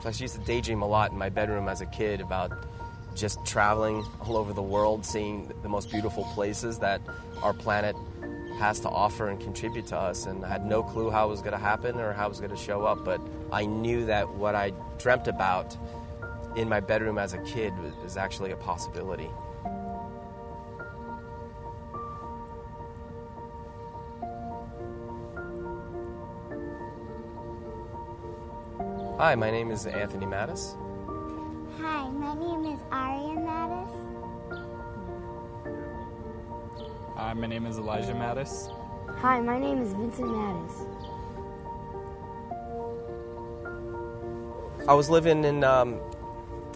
So I used to daydream a lot in my bedroom as a kid about just traveling all over the world, seeing the most beautiful places that our planet has to offer and contribute to us. And I had no clue how it was going to happen or how it was going to show up, but I knew that what I dreamt about in my bedroom as a kid was actually a possibility. Hi, my name is Anthony Mattis. Hi, my name is Aria Mattis. Hi, my name is Elijah Mattis. Hi, my name is Vincent Mattis. I was living in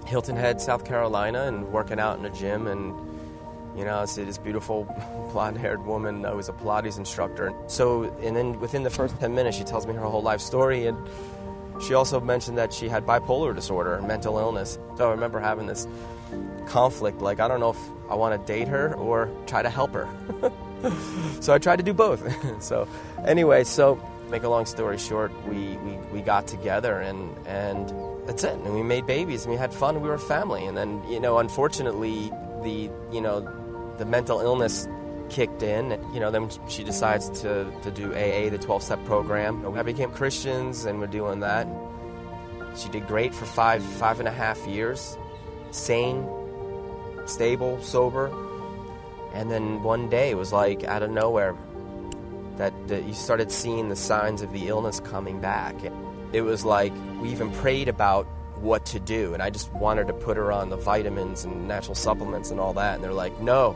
Hilton Head, South Carolina, and working out in a gym, and I see this beautiful blonde-haired woman who was a Pilates instructor. So, and then within the first 10 minutes, she tells me her whole life story, and she also mentioned that she had bipolar disorder, mental illness. So I remember having this conflict, like, I don't know if I want to date her or try to help her. So I tried to do both. So anyway, so make a long story short, we got together and that's it. And we made babies and we had fun and we were a family. And then, unfortunately, the mental illness kicked in. Then she decides to do AA, the 12-step program. I became Christians and we're doing that. She did great for five and a half years, sane, stable, sober. And then one day it was like out of nowhere that you started seeing the signs of the illness coming back. It was like we even prayed about what to do, and I just wanted to put her on the vitamins and natural supplements and all that. And they're like, no,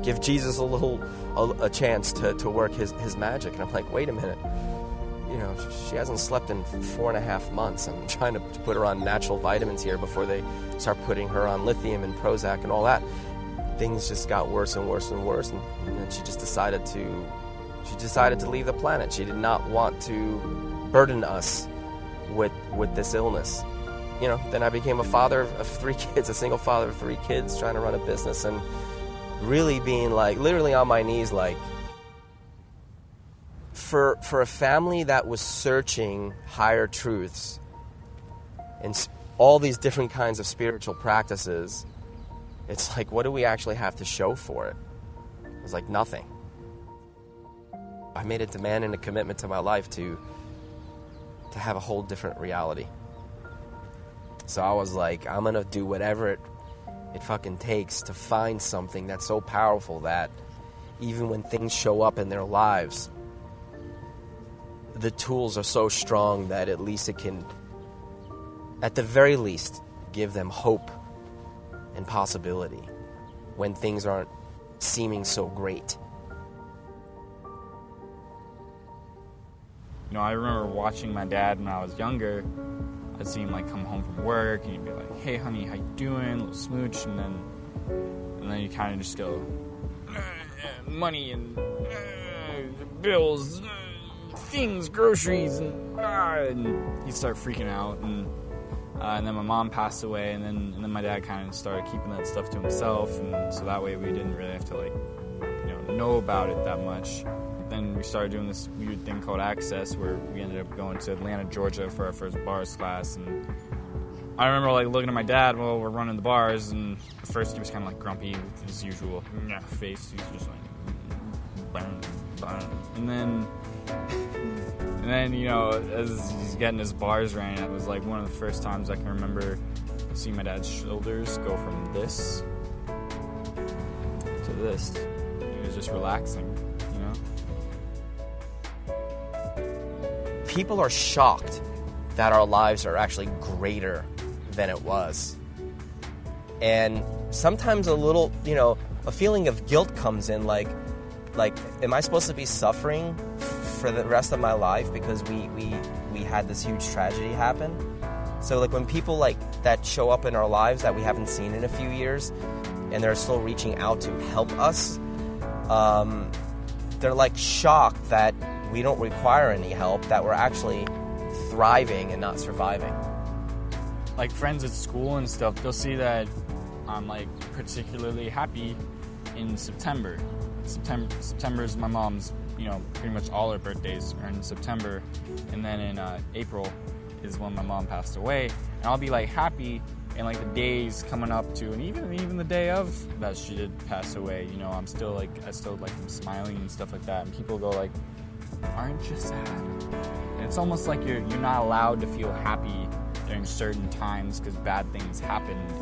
give Jesus a chance to work his magic. And I'm like, wait a minute. She hasn't slept in 4.5 months. I'm trying to put her on natural vitamins here before they start putting her on lithium and Prozac and all that. Things just got worse and worse and worse, and then she just decided to leave the planet. She did not want to burden us with this illness. Then I became a father of 3 kids, a single father of 3 kids, trying to run a business, and really being like literally on my knees, like for a family that was searching higher truths and all these different kinds of spiritual practices. It's like, what do we actually have to show for it? It was like nothing. I made a demand and a commitment to my life to have a whole different reality. So I was like, I'm going to do whatever it fucking takes to find something that's so powerful that even when things show up in their lives, the tools are so strong that at least it can, at the very least, give them hope and possibility when things aren't seeming so great. I remember watching my dad when I was younger. I'd see him come home from work and he'd be like, hey honey, how you doing? A little smooch, and then you kind of just go, money and bills, things, groceries, and he'd start freaking out. And then my mom passed away, and then my dad kind of started keeping that stuff to himself, and so that way we didn't really have to know about it that much. Then we started doing this weird thing called Access, where we ended up going to Atlanta, Georgia for our first bars class. And I remember looking at my dad while we're running the bars, and at first he was kind of grumpy with his usual face. He was just and then as he's getting his bars ran, it was one of the first times I can remember seeing my dad's shoulders go from this to this. He was just relaxing. People are shocked that our lives are actually greater than it was. And sometimes a little, a feeling of guilt comes in, like, am I supposed to be suffering for the rest of my life because we had this huge tragedy happen? So when people that show up in our lives that we haven't seen in a few years and they're still reaching out to help us, they're shocked that we don't require any help, that we're actually thriving and not surviving. Friends at school and stuff, they'll see that I'm particularly happy in September. September is my mom's, pretty much all her birthdays are in September. And then in April is when my mom passed away, and I'll be like happy, and like the days coming up to, and even the day of that she did pass away, you know, I still am smiling and stuff like that, and people go like, aren't you sad? And it's almost like you're not allowed to feel happy during certain times because bad things happened.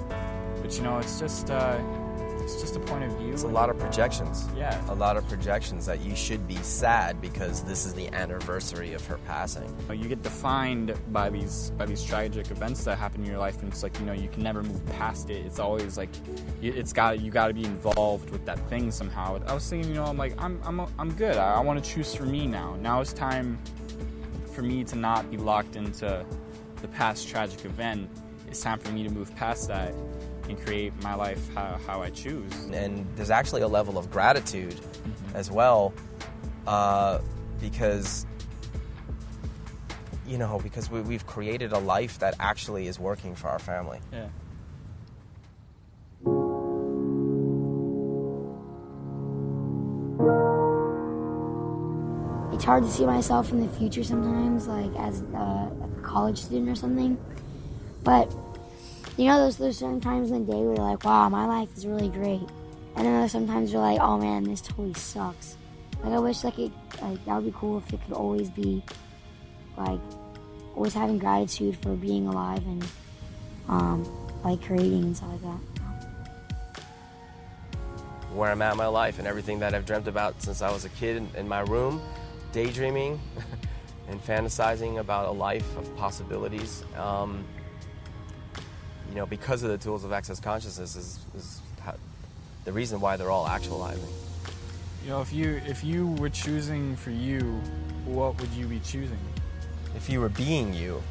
But you know, it's just a point of view. It's a lot of projections. Yeah. A lot of projections that you should be sad because this is the anniversary of her passing. You get defined by these tragic events that happen in your life, and it's like, you know, you can never move past it. It's always like you got to be involved with that thing somehow. I was thinking, you know, I'm like, I'm good. I want to choose for me now. Now it's time for me to not be locked into the past tragic event. It's time for me to move past that and create my life how I choose. And there's actually a level of gratitude as well, because, you know, because we've created a life that actually is working for our family. Yeah. It's hard to see myself in the future sometimes, like as a college student or something. But you know, there's certain times in the day where you're like, wow, my life is really great. And then there's sometimes you're like, oh man, this totally sucks. Like, I wish that would be cool if it could always be, like, always having gratitude for being alive and, like, creating and stuff like that. Where I'm at in my life and everything that I've dreamt about since I was a kid in my room, daydreaming and fantasizing about a life of possibilities. You know, because of the tools of access consciousness is the reason why they're all actualizing. You know, if you were choosing for you, what would you be choosing? If you were being you,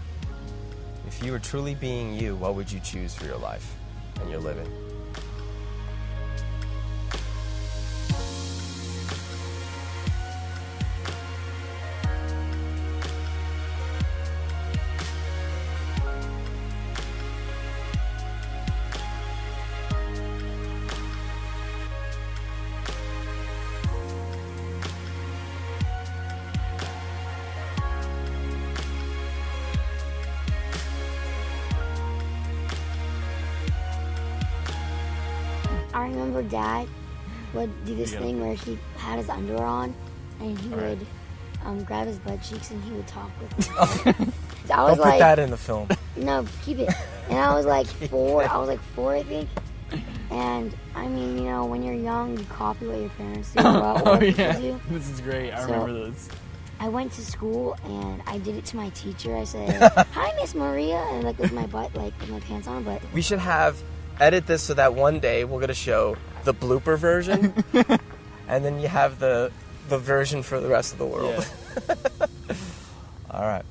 if you were truly being you, what would you choose for your life and your living? I remember Dad would do this thing where he had his underwear on and he would grab his butt cheeks and he would talk with me. So I was Don't put that in the film. No, keep it. And I was like 4. I was like 4, I think. And I mean, you know, when you're young, you copy what your parents do or what people do. This is great. I remember this. I went to school and I did it to my teacher. I said, "Hi, Miss Maria," and like with my butt, like with my pants on. But We should edit this so that one day we're going to show the blooper version, and then you have the version for the rest of the world. Yeah. All right.